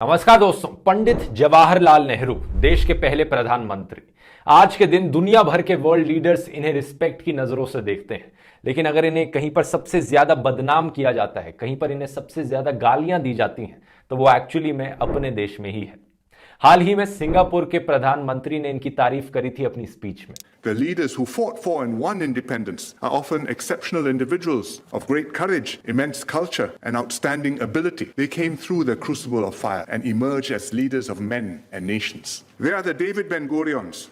नमस्कार दोस्तों। पंडित जवाहरलाल नेहरू देश के पहले प्रधानमंत्री। आज के दिन दुनिया भर के वर्ल्ड लीडर्स इन्हें रिस्पेक्ट की नजरों से देखते हैं, लेकिन अगर इन्हें कहीं पर सबसे ज्यादा बदनाम किया जाता है, कहीं पर इन्हें सबसे ज्यादा गालियां दी जाती हैं, तो वो एक्चुअली में अपने देश में ही है। हाल ही में सिंगापुर के प्रधानमंत्री ने इनकी तारीफ करी थी अपनी स्पीच में। The leaders who fought for and won independence are often exceptional individuals of great courage, immense culture, and outstanding ability. They came through the crucible of fire and emerged as leaders of men and nations. They are the David Ben-Gurions,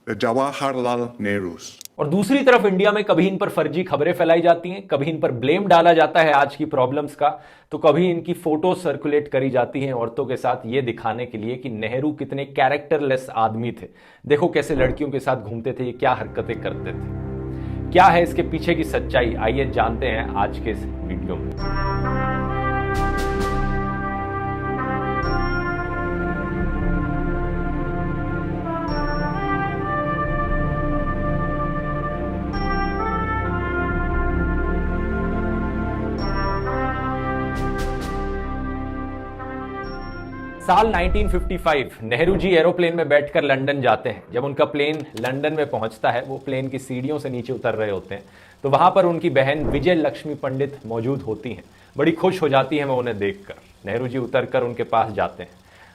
the Jawaharlal Nehrus. और दूसरी तरफ India में कभी इन पर फर्जी खबरें फैलाई जाती हैं, कभी इन पर ब्लेम डाला जाता है आज की प्रॉब्लम्स का, तो कभी इनकी फोटो सर्कुलेट करी जाती हैं औरतों के साथ, ये दिखाने के लिए कि नेहरू कितने कैरेक्टरलेस आदमी थे। देखो कैसे लड़कियों के साथ घूमते थे, ये क्या हरकतें करते थे। क्या है इसके पीछे की सच्चाई, आइए जानते हैं आज के इस वीडियो में। साल 1955 नेहरू जी एरोप्लेन में बैठकर लंदन जाते हैं। जब उनका प्लेन लंदन में पहुंचता है, वो प्लेन की सीढ़ियों से नीचे उतर रहे होते हैं, तो वहां पर उनकी बहन विजय लक्ष्मी पंडित मौजूद होती हैं। बड़ी खुश हो जाती हैं वो उन्हें देखकर। नेहरू जी उतरकर उनके पास जाते हैं।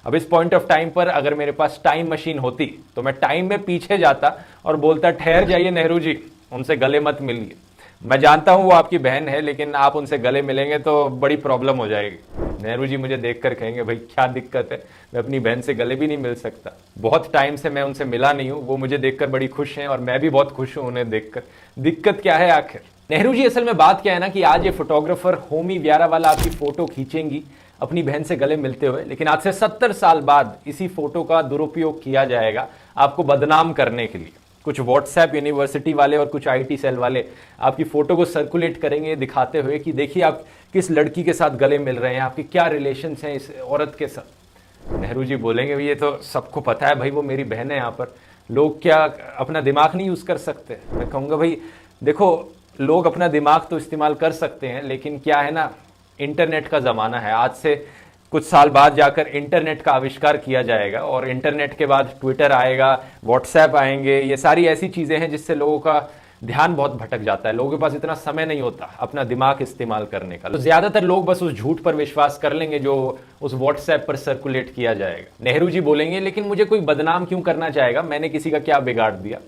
अब इस पॉइंट ऑफ टाइम पर अगर मेरे पास टाइम मशीन होती तो मैं टाइम में पीछे जाता और बोलता, ठहर जाइए नेहरू जी, उनसे गले मत मिलिए। मैं जानता हूं वो आपकी बहन है, लेकिन आप उनसे गले मिलेंगे तो बड़ी प्रॉब्लम हो जाएगी। नेहरू जी मुझे देखकर कहेंगे, भाई क्या दिक्कत है, मैं अपनी बहन से गले भी नहीं मिल सकता। बहुत टाइम से मैं उनसे मिला नहीं हूं, वो मुझे देखकर बड़ी खुश हैं और मैं भी बहुत खुश हूं उन्हें देखकर। दिक्कत क्या है आखिर? नेहरू जी असल में बात क्या है ना कि आज ये फोटोग्राफर होमी व्यारावाला आपकी फोटो खींचेंगी अपनी बहन से गले मिलते हुए, लेकिन आज से 70 साल बाद इसी फोटो का दुरुपयोग किया जाएगा आपको बदनाम करने के लिए। कुछ व्हाट्सएप यूनिवर्सिटी वाले और कुछ आईटी सेल वाले आपकी फोटो को सर्कुलेट करेंगे दिखाते हुए कि देखिए आप किस लड़की के साथ गले मिल रहे हैं, आपके क्या रिलेशंस हैं इस औरत के साथ। नेहरू जी बोलेंगे, ये तो सबको पता है भाई, वो मेरी बहन है, यहाँ पर लोग क्या अपना दिमाग नहीं यूज कर सकते। मैं कहूँगा भाई देखो, लोग अपना दिमाग तो इस्तेमाल कर सकते हैं, लेकिन क्या है ना, इंटरनेट का ज़माना है। आज से कुछ साल बाद जाकर इंटरनेट का आविष्कार किया जाएगा और इंटरनेट के बाद ट्विटर आएगा, व्हाट्सएप आएंगे। ये सारी ऐसी चीज़ें हैं जिससे लोगों का ध्यान बहुत भटक जाता है। लोगों के पास इतना समय नहीं होता अपना दिमाग इस्तेमाल करने का, तो ज़्यादातर लोग बस उस झूठ पर विश्वास कर लेंगे जो उस व्हाट्सएप पर सर्कुलेट किया जाएगा। नेहरू जी बोलेंगे, लेकिन मुझे कोई बदनाम क्यों करना चाहेगा, मैंने किसी का क्या बिगाड़ दिया।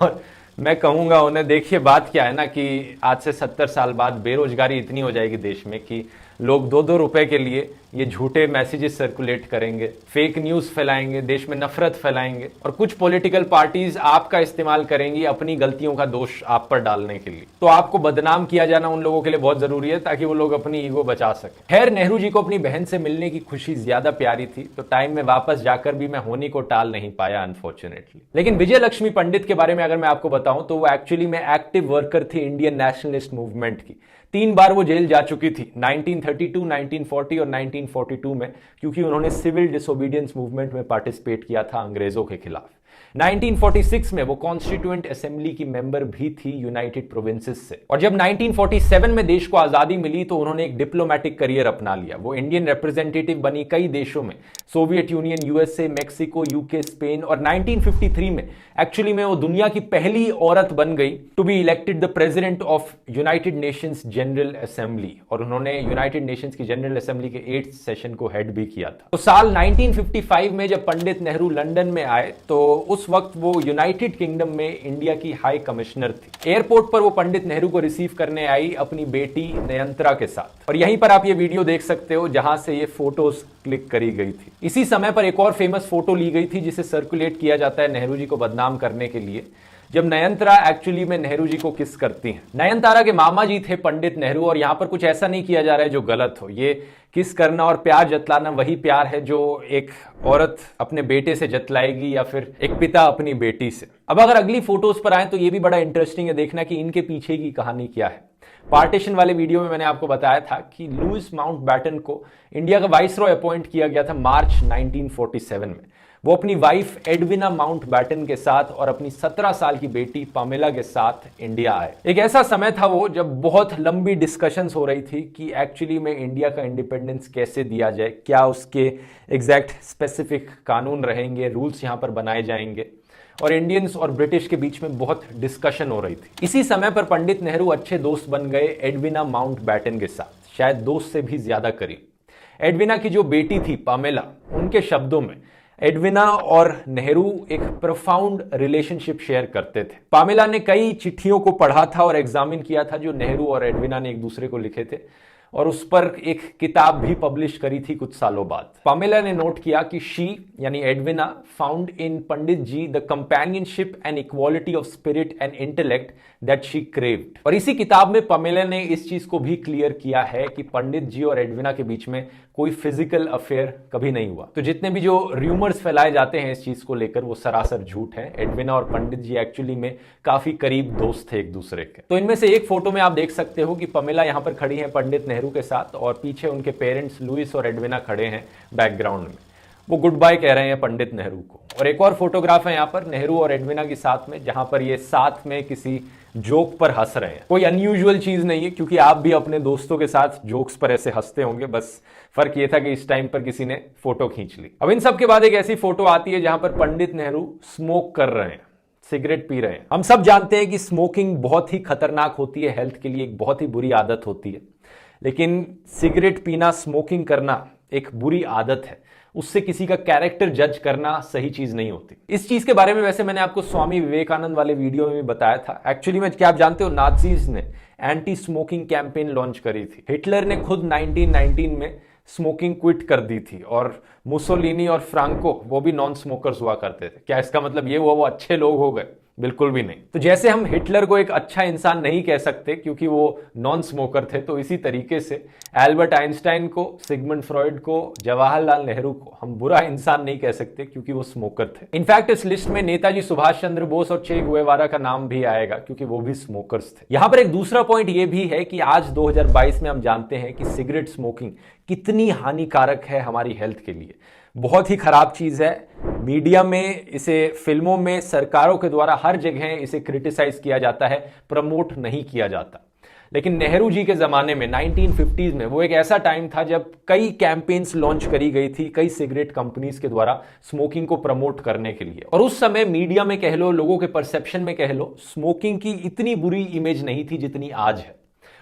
और मैं कहूँगा उन्हें, देखिए बात क्या है ना कि आज से 70 साल बाद बेरोजगारी इतनी हो जाएगी देश में कि लोग 2-2 रुपए के लिए ये झूठे मैसेजेस सर्कुलेट करेंगे, फेक न्यूज़ फैलाएंगे, देश में नफरत फैलाएंगे, और कुछ पॉलिटिकल पार्टीज आपका इस्तेमाल करेंगी अपनी गलतियों का दोष आप पर डालने के लिए। तो आपको बदनाम किया जाना उन लोगों के लिए बहुत जरूरी है ताकि वो लोग अपनी ईगो बचा सकें। खैर, नेहरू जी को अपनी बहन से मिलने की खुशी ज्यादा प्यारी थी, तो टाइम में वापस जाकर भी मैं होनी को टाल नहीं पाया अनफॉर्चुनेटली। लेकिन विजय लक्ष्मी पंडित के बारे में अगर मैं आपको बताऊं तो वो एक्चुअली में एक्टिव वर्कर थी इंडियन नेशनलिस्ट मूवमेंट की। 3 बार वो जेल जा चुकी थी, 1932, 1940 और 1942 में, क्योंकि उन्होंने सिविल डिसोबीडियंस मूवमेंट में पार्टिसिपेट किया था अंग्रेजों के खिलाफ। 1946 में वो कॉन्स्टिट्यूएंट असेंबली की मेंबर भी थी यूनाइटेड प्रोविंसेस से। और जब 1947 में देश को आजादी मिली तो उन्होंने एक डिप्लोमेटिक करियर अपना लिया। वो इंडियन रिप्रेजेंटेटिव बनी कई देशों में, Soviet union, USA, Mexico, UK, Spain, और 1953 में एक्चुअली में वो दुनिया की पहली औरत बन गई to be elected the president of United Nations General Assembly, और उन्होंने यूनाइटेड नेशंस की जनरल असेंबली के 8th सेशन को हेड भी किया था। तो साल 1955 में जब पंडित नेहरू लंदन में आए तो उस वक्त वो यूनाइटेड किंगडम में इंडिया की हाई कमिश्नर थी। एयरपोर्ट पर वो पंडित नेहरू को रिसीव करने आई अपनी बेटी नयंत्रा के साथ, और यहीं पर आप ये वीडियो देख सकते हो जहां से ये फोटोज क्लिक करी गई थी। इसी समय पर एक और फेमस फोटो ली गई थी जिसे सर्कुलेट किया जाता है नेहरू जी को बदनाम करने के लिए, जब नयनतारा एक्चुअली में नेहरू जी को किस करती हैं। नयनतारा के मामा जी थे पंडित नेहरू, और यहां पर कुछ ऐसा नहीं किया जा रहा है जो गलत हो। ये किस करना और प्यार जतलाना वही प्यार है जो एक औरत अपने बेटे से जतलाएगी या फिर एक पिता अपनी बेटी से। अब अगर अगली फोटोज पर आए तो ये भी बड़ा इंटरेस्टिंग है देखना कि इनके पीछे की कहानी क्या है। पार्टीशन वाले वीडियो में मैंने आपको बताया था कि लुईस माउंटबैटन को इंडिया का वाइसरॉय अपॉइंट किया गया था मार्च 1947 में। वो अपनी वाइफ एडविना माउंटबैटन के साथ और अपनी 17 साल की बेटी पामेला के साथ इंडिया आए। एक ऐसा समय था वो जब बहुत लंबी डिस्कशंस हो रही थी कि एक्चुअली में इंडिया का इंडिपेंडेंस कैसे दिया जाए, क्या उसके एग्जैक्ट स्पेसिफिक कानून रहेंगे, रूल्स यहां पर बनाए जाएंगे, और इंडियंस और ब्रिटिश के बीच में बहुत डिस्कशन हो रही थी। इसी समय पर पंडित नेहरू अच्छे दोस्त बन गए एडविना माउंटबैटन के साथ, शायद दोस्त से भी ज्यादा करीब। एडविना की जो बेटी थी पामेला, उनके शब्दों में एडविना और नेहरू एक प्रोफाउंड रिलेशनशिप शेयर करते थे। पामेला ने कई चिट्ठियों को पढ़ा था और एग्जामिन किया था जो नेहरू और एडविना ने एक दूसरे को लिखे थे, और उस पर एक किताब भी पब्लिश करी थी कुछ सालों बाद। पामेला ने नोट किया कि शी यानी Edwina found in Pandit ji the companionship and equality of spirit and intellect that she craved. और इसी किताब में पामेला ने इस चीज को भी क्लियर किया है कि पंडित जी और एडविना के बीच में कोई फिजिकल अफेयर कभी नहीं हुआ। तो जितने भी जो रूमर्स फैलाए जाते हैं इस चीज को लेकर वो सरासर झूठ है। एडविना और पंडित जी एक्चुअली में काफी करीब दोस्त थे एक दूसरे के। तो इनमें से एक फोटो में आप देख सकते हो कि पामेला यहां पर खड़ी है पंडित नेहरू के साथ, और पीछे उनके पेरेंट्स लुइस और एडविना खड़े हैं बैकग्राउंड में। वो गुड बाय कह रहे हैं पंडित नेहरू को। और एक और फोटोग्राफ है यहाँ पर नेहरू और एडविना के साथ में, जहां पर ये साथ में किसी जोक पर हंस रहे हैं। कोई अनयूजुअल चीज नहीं है, क्योंकि आप भी अपने दोस्तों के साथ जोक्स पर ऐसे हंसते होंगे, बस फर्क ये था कि इस टाइम पर किसी ने फोटो खींच ली। अब इन सब के बाद एक ऐसी फोटो आती है जहां पर पंडित नेहरू स्मोक कर रहे हैं, सिगरेट पी रहे हैं। हम सब जानते हैं कि स्मोकिंग बहुत ही खतरनाक होती है, हेल्थ के लिए एक बहुत ही बुरी आदत होती है। लेकिन सिगरेट पीना, स्मोकिंग करना एक बुरी आदत है, उससे किसी का कैरेक्टर जज करना सही चीज नहीं होती। इस चीज के बारे में वैसे मैंने आपको स्वामी विवेकानंद वाले वीडियो में भी बताया था। एक्चुअली में क्या आप जानते हो, नाजीज ने एंटी स्मोकिंग कैंपेन लॉन्च करी थी। हिटलर ने खुद 1919 में स्मोकिंग क्विट कर दी थी, और मुसोलिनी और फ्रांको वो भी नॉन स्मोकर्स हुआ करते थे। क्या इसका मतलब ये हुआ वो अच्छे लोग हो गए? बिल्कुल भी नहीं। तो जैसे हम हिटलर को एक अच्छा इंसान नहीं कह सकते क्योंकि वो नॉन स्मोकर थे, तो इसी तरीके से एल्बर्ट आइंस्टाइन को, सिगमंड फ्रॉइड को, जवाहरलाल नेहरू को हम बुरा इंसान नहीं कह सकते क्योंकि वो स्मोकर थे। इनफैक्ट इस लिस्ट में नेताजी सुभाष चंद्र बोस और चे गुएवारा का नाम भी आएगा क्योंकि वो भी स्मोकर्स थे। यहां पर एक दूसरा पॉइंट ये भी है कि आज 2022 में हम जानते हैं कि सिगरेट स्मोकिंग कितनी हानिकारक है हमारी हेल्थ के लिए। बहुत ही खराब चीज है। मीडिया में इसे, फिल्मों में, सरकारों के द्वारा हर जगह इसे क्रिटिसाइज किया जाता है, प्रमोट नहीं किया जाता। लेकिन नेहरू जी के जमाने में 1950s में वो एक ऐसा टाइम था जब कई कैंपेन्स लॉन्च करी गई थी कई सिगरेट कंपनीज के द्वारा स्मोकिंग को प्रमोट करने के लिए। और उस समय मीडिया में कह लो, लोगों के परसेप्शन में कह लो, स्मोकिंग की इतनी बुरी इमेज नहीं थी जितनी आज है।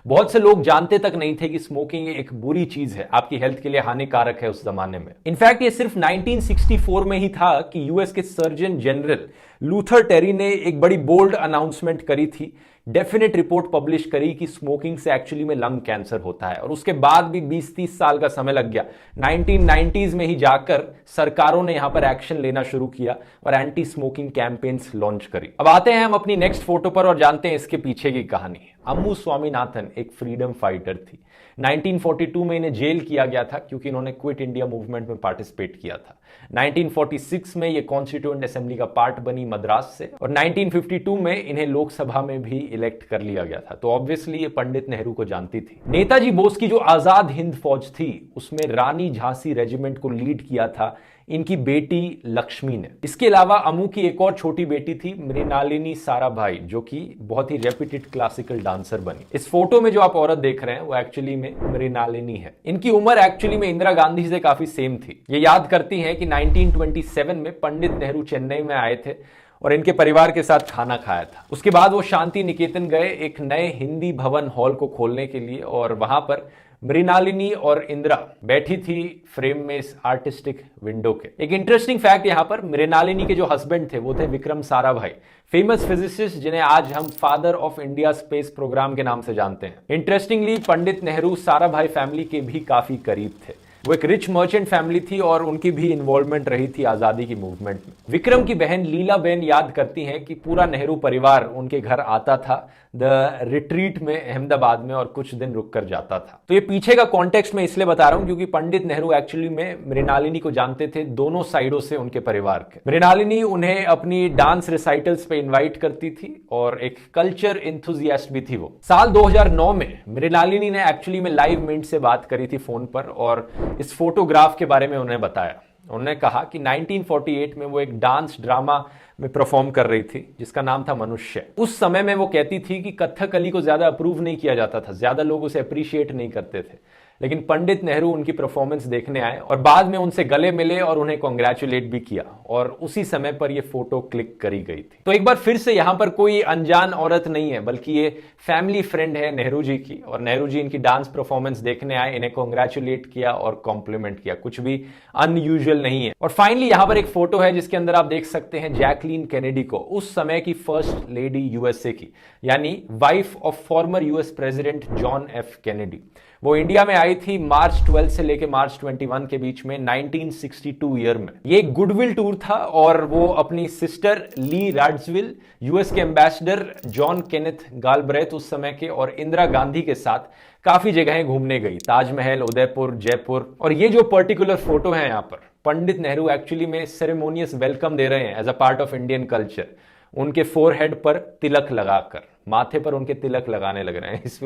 बहुत से लोग जानते तक नहीं थे कि स्मोकिंग एक बुरी चीज है, आपकी हेल्थ के लिए हानिकारक है उस जमाने में। इनफैक्ट ये सिर्फ 1964 में ही था कि यूएस के सर्जन जनरल लूथर टेरी ने एक बड़ी बोल्ड अनाउंसमेंट करी थी, डेफिनेट रिपोर्ट पब्लिश करी कि स्मोकिंग से एक्चुअली में लंग कैंसर होता है। और उसके बाद भी 20-30 साल का समय लग गया। 1990s में ही जाकर सरकारों ने यहां पर एक्शन लेना शुरू किया और एंटी स्मोकिंग कैंपेन्स लॉन्च करी। अब आते हैं हम अपनी नेक्स्ट फोटो पर और जानते हैं इसके पीछे की कहानी। अम्मू स्वामीनाथन एक फ्रीडम फाइटर थी। 1942 में इन्हें जेल किया गया था क्योंकि इन्होंने क्विट इंडिया मूवमेंट में पार्टिसिपेट किया था। 1946 में ये कॉन्स्टिट्यूएंट असेंबली का पार्ट बनी मद्रास से, और 1952 में इन्हें लोकसभा में भी इलेक्ट कर लिया गया था। तो ऑब्वियसली ये पंडित नेहरू को जानती थी। नेताजी बोस की जो आजाद हिंद फौज थी उसमें रानी झांसी रेजिमेंट को लीड किया था इनकी बेटी लक्ष्मी ने। इसके अलावा अम्मू की एक और छोटी बेटी थी मृणालिनी साराभाई, जो कि बहुत ही रेप्यूटेड क्लासिकल डांसर बनी। इस फोटो में जो आप औरत देख रहे हैं वो एक्चुअली में मृणालिनी है। इनकी उम्र एक्चुअली में इंदिरा गांधी से काफी सेम थी। ये याद करती हैं कि 1927 में पंडित नेहरू चेन्नई में आए थे और इनके परिवार के साथ खाना खाया था। उसके बाद वो शांति निकेतन गए एक नए हिंदी भवन हॉल को खोलने के लिए, और वहां पर मृणालिनी और इंदिरा बैठी थी फ्रेम में इस आर्टिस्टिक विंडो के। एक इंटरेस्टिंग फैक्ट यहां पर, मृणालिनी के जो हस्बैंड थे वो थे विक्रम साराभाई, फेमस फिजिसिस्ट जिन्हें आज हम father of India space programme के नाम से जानते हैं। इंटरेस्टिंगली पंडित नेहरू साराभाई फैमिली के भी काफी करीब थे। वो एक रिच मर्चेंट फैमिली थी और उनकी भी इन्वॉल्वमेंट रही थी आजादी की मूवमेंट में। विक्रम की बहन लीला बेन याद करती हैं कि पूरा नेहरू परिवार उनके घर आता था द रिट्रीट में अहमदाबाद में और कुछ दिन रुक कर जाता था। तो ये पीछे का कॉन्टेक्स्ट मैं इसलिए बता रहा हूं क्योंकि पंडित नेहरू एक्चुअली में मृणालिनी को जानते थे दोनों साइडों से उनके परिवार के। मृणालिनी उन्हें अपनी डांस रिसाइटल्स पे इनवाइट करती थी और एक कल्चर एंथुजियास्ट भी थी वो। साल 2009 में मृणालिनी ने एक्चुअली में लाइव मिंट से बात करी थी फोन पर और इस फोटोग्राफ के बारे में उन्हें बताया। उन्होंने कहा कि 1948 में वो एक डांस ड्रामा में परफॉर्म कर रही थी जिसका नाम था मनुष्य। उस समय में वो कहती थी कि कथकली को ज्यादा अप्रूव नहीं किया जाता था, ज्यादा लोग उसे अप्रिशिएट नहीं करते थे, लेकिन पंडित नेहरू उनकी परफॉर्मेंस देखने आए और बाद में उनसे गले मिले और उन्हें कॉन्ग्रेचुलेट भी किया, और उसी समय पर यह फोटो क्लिक करी गई थी। तो एक बार फिर से यहां पर कोई अनजान औरत नहीं है, बल्कि ये फैमिली फ्रेंड है नेहरू जी की, और नेहरू जी इनकी डांस परफॉर्मेंस देखने आए, इन्हें कॉन्ग्रेचुलेट किया और कॉम्प्लीमेंट किया, कुछ भी अनयूजुअल नहीं है। और फाइनली यहां पर एक फोटो है जिसके अंदर आप देख सकते हैं जैकलीन कैनेडी को, उस समय की फर्स्ट लेडी यूएसए की, यानी wife of former US president John F Kennedy. वो इंडिया में आई थी मार्च 12 से लेकर मार्च 21 के बीच में 1962 ईयर में। ये एक गुडविल टूर था और वो अपनी सिस्टर ली राड्सविल, यूएस के एम्बेसडर जॉन केनेथ गालब्रेथ उस समय के, और इंदिरा गांधी के साथ काफी जगहें घूमने गई, ताजमहल, उदयपुर, जयपुर। और ये जो पर्टिकुलर फोटो है यहाँ पर, पंडित नेहरू एक्चुअली में सेरेमोनियस वेलकम दे रहे हैं as a part of Indian culture. उनके फोरहेड पर तिलक लगाकर, माथे पर उनके तिलक लगाने लग रहे हैं। इस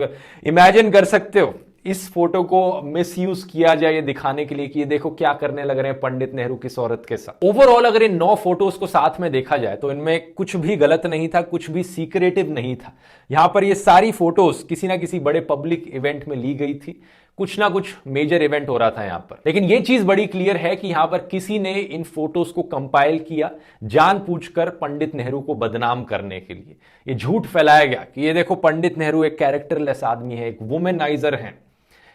इमेजिन कर सकते हो इस फोटो को मिसयूज किया जाए ये दिखाने के लिए कि ये देखो क्या करने लग रहे हैं पंडित नेहरू किस औरत के साथ। ओवरऑल अगर इन 9 फोटोज को साथ में देखा जाए तो इनमें कुछ भी गलत नहीं था, कुछ भी सीक्रेटिव नहीं था। यहां पर ये सारी फोटोज किसी ना किसी बड़े पब्लिक इवेंट में ली गई थी, कुछ ना कुछ मेजर इवेंट हो रहा था यहां पर। लेकिन यह चीज बड़ी क्लियर है कि यहां पर किसी ने इन फोटोज को कंपाइल किया जानबूझकर पंडित नेहरू को बदनाम करने के लिए। ये झूठ फैलाया गया कि ये देखो पंडित नेहरू एक कैरेक्टरलेस आदमी है, एक वुमेनाइजर है।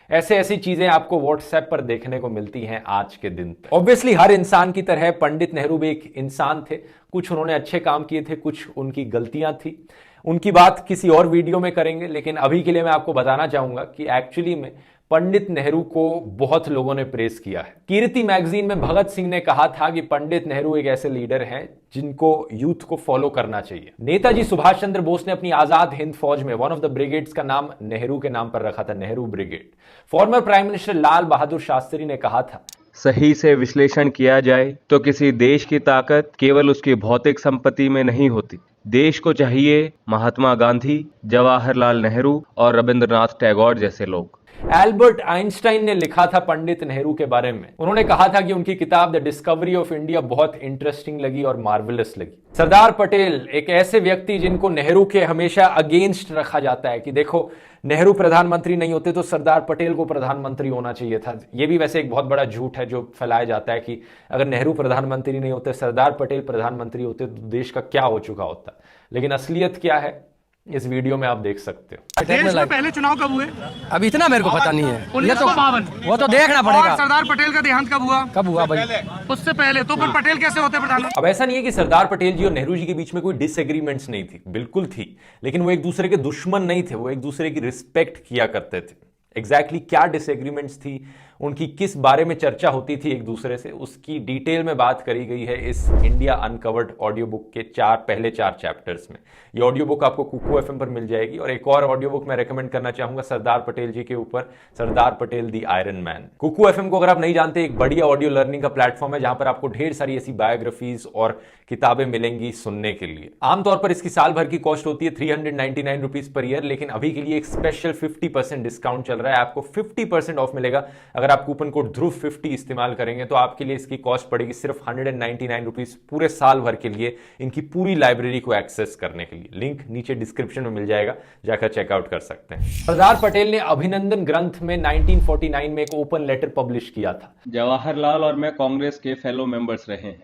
ऐसी चीजें आपको व्हाट्सएप पर देखने को मिलती हैं आज के दिन। ऑब्वियसली हर इंसान की तरह पंडित नेहरू भी एक इंसान थे, कुछ उन्होंने अच्छे काम किए थे, कुछ उनकी गलतियां थी। उनकी बात किसी और वीडियो में करेंगे, लेकिन अभी के लिए मैं आपको बताना चाहूंगा कि एक्चुअली में पंडित नेहरू को बहुत लोगों ने प्रेस किया है। कीर्ति मैगजीन में भगत सिंह ने कहा था कि पंडित नेहरू एक ऐसे लीडर हैं जिनको यूथ को फॉलो करना चाहिए। नेताजी सुभाष चंद्र बोस ने अपनी आजाद हिंद फौज में वन ऑफ द ब्रिगेड्स का नाम नेहरू के नाम पर रखा था, Nehru brigade. Former prime minister Lal Bahadur Shastri ने कहा था, सही से विश्लेषण किया जाए तो किसी देश की ताकत केवल उसकी भौतिक संपत्ति में नहीं होती। देश को चाहिए महात्मा गांधी, जवाहरलाल नेहरू और रविंद्रनाथ टैगोर जैसे लोग। एल्बर्ट आइंस्टाइन ने लिखा था पंडित नेहरू के बारे में। उन्होंने कहा था कि उनकी किताब द डिस्कवरी ऑफ इंडिया बहुत इंटरेस्टिंग लगी और मार्वेलस लगी। सरदार पटेल एक ऐसे व्यक्ति जिनको नेहरू के हमेशा अगेंस्ट रखा जाता है कि देखो नेहरू प्रधानमंत्री नहीं होते तो सरदार पटेल को प्रधानमंत्री होना चाहिए था। यह भी वैसे एक बहुत बड़ा झूठ है जो फैलाया जाता है कि अगर नेहरू प्रधानमंत्री नहीं होते, सरदार पटेल प्रधानमंत्री होते तो देश का क्या हो चुका होता। लेकिन असलियत क्या है इस वीडियो में आप देख सकते हो। देश में पहले चुनाव कब हुए? अब इतना मेरे को पता नहीं है, ये तो 1952। वो तो देखना पड़ेगा। सरदार पटेल का देहांत कब हुआ भाई? उससे पहले तो फिर पटेल कैसे होते प्रधानमंत्री? अब ऐसा नहीं है कि सरदार पटेल जी और नेहरू जी के बीच में कोई डिसएग्रीमेंट्स नहीं थी, बिल्कुल थी, लेकिन वो एक दूसरे के दुश्मन नहीं थे, वो एक दूसरे की रिस्पेक्ट किया करते थे। एग्जैक्टली क्या डिसएग्रीमेंट्स थी, उनकी किस बारे में चर्चा होती थी एक दूसरे से, उसकी डिटेल में बात करी गई है इस इंडिया अनकवर्ड ऑडियो बुक के पहले 4 चैप्टर्स में। ये ऑडियो बुक आपको कुकू एफएम पर मिल जाएगी। और एक और ऑडियो बुक मैं रेकमेंड करना चाहूंगा सरदार पटेल जी के ऊपर, सरदार पटेल दी आयरन मैन। कुकू एफएम को अगर आप नहीं जानते, एक बढ़िया ऑडियो लर्निंग का प्लेटफॉर्म है जहां पर आपको ढेर सारी ऐसी बायोग्राफीज और किताबें मिलेंगी सुनने के लिए। आमतौर पर इसकी साल भर की कॉस्ट होती है 399 रुपीज पर ईयर, लेकिन अभी के लिए एक स्पेशल 50% डिस्काउंट चल रहा है। आपको 50% ऑफ मिलेगा अगर आप कूपन कोड ध्रुव 50 इस्तेमाल करेंगे, तो आपके लिए इसकी कॉस्ट पड़ेगी सिर्फ 199 रुपीज पूरे साल भर के लिए, इनकी पूरी लाइब्रेरी को एक्सेस करने के लिए। लिंक नीचे डिस्क्रिप्शन में मिल जाएगा, जाकर चेकआउट कर सकते हैं। सरदार पटेल ने अभिनंदन ग्रंथ में 1949 में एक ओपन लेटर पब्लिश किया था। जवाहरलाल और मैं कांग्रेस के फेलो मेंबर्स रहे हैं,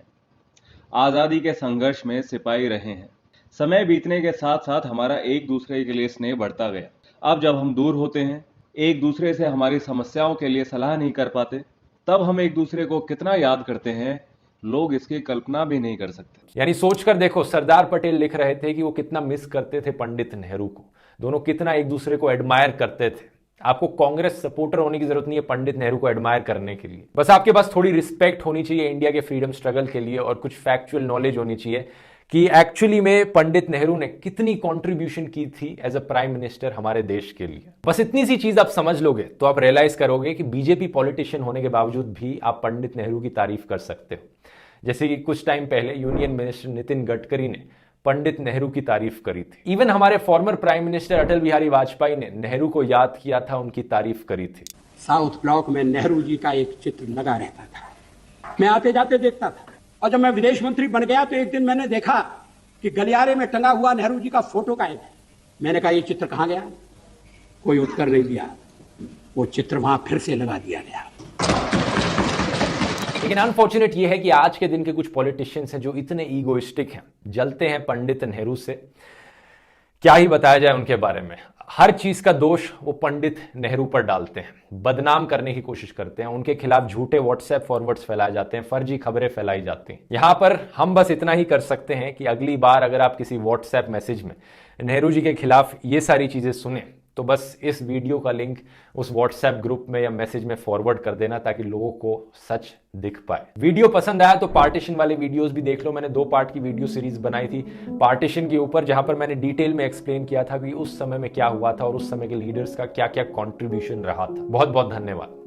आजादी के संघर्ष में सिपाही रहे हैं। समय बीतने के साथ साथ हमारा एक दूसरे के लिए स्नेह बढ़ता गया। अब जब हम दूर होते हैं, एक दूसरे से हमारी समस्याओं के लिए सलाह नहीं कर पाते, तब हम एक दूसरे को कितना याद करते हैं, लोग इसकी कल्पना भी नहीं कर सकते। यानी सोचकर देखो, सरदार पटेल लिख रहे थे कि वो कितना मिस करते थे पंडित नेहरू को, दोनों कितना एक दूसरे को एडमायर करते थे। आपको कांग्रेस सपोर्टर होने की जरूरत नहीं है पंडित नेहरू को एडमायर करने के लिए, बस आपके पास थोड़ी रिस्पेक्ट होनी चाहिए इंडिया के फ्रीडम स्ट्रगल के लिए और कुछ फैक्चुअल नॉलेज होनी चाहिए कि एक्चुअली में पंडित नेहरू ने कितनी कंट्रीब्यूशन की थी एज अ प्राइम मिनिस्टर हमारे देश के लिए। बस इतनी सी चीज आप समझ लोगे तो आप रियलाइज करोगे कि बीजेपी पॉलिटिशियन होने के बावजूद भी आप पंडित नेहरू की तारीफ कर सकते हो। जैसे कि कुछ टाइम पहले यूनियन मिनिस्टर नितिन गडकरी ने पंडित नेहरू की तारीफ करी थी। इवन हमारे farmer prime minister Atal Bihari Vajpayee ने नेहरू को याद किया था, उनकी तारीफ करी थी। साउथ ब्लॉक में नेहरू जी का एक चित्र लगा रहता था। मैं आते जाते देखता था, और जब मैं विदेश मंत्री बन गया तो एक दिन मैंने देखा कि गलियारे में टंगा हुआ नेहरू जी का फोटो गायब है। मैंने कहा ये चित्र कहां गया? कोई उत्तर नहीं दिया। वो चित्र वहां फिर से लगा दिया गया। लेकिन अनफॉर्चुनेट ये है कि आज के दिन के कुछ पॉलिटिशियंस हैं जो इतने ईगोइस्टिक हैं, जलते हैं पंडित नेहरू से। क्या ही बताया जाए उनके बारे में। हर चीज का दोष वो पंडित नेहरू पर डालते हैं, बदनाम करने की कोशिश करते हैं, उनके खिलाफ झूठे व्हाट्सएप फॉरवर्ड्स फैलाए जाते हैं, फर्जी खबरें फैलाई जाती हैं। यहां पर हम बस इतना ही कर सकते हैं कि अगली बार अगर आप किसी व्हाट्सएप मैसेज में नेहरू जी के खिलाफ ये सारी चीजें सुने तो बस इस वीडियो का लिंक उस व्हाट्सएप ग्रुप में या मैसेज में फॉरवर्ड कर देना, ताकि लोगों को सच दिख पाए। वीडियो पसंद आया तो पार्टीशन वाले वीडियोस भी देख लो। मैंने 2 पार्ट की वीडियो सीरीज बनाई थी पार्टीशन के ऊपर, जहां पर मैंने डिटेल में एक्सप्लेन किया था कि उस समय में क्या हुआ था और उस समय के लीडर्स का क्या क्या कॉन्ट्रीब्यूशन रहा था। बहुत बहुत धन्यवाद।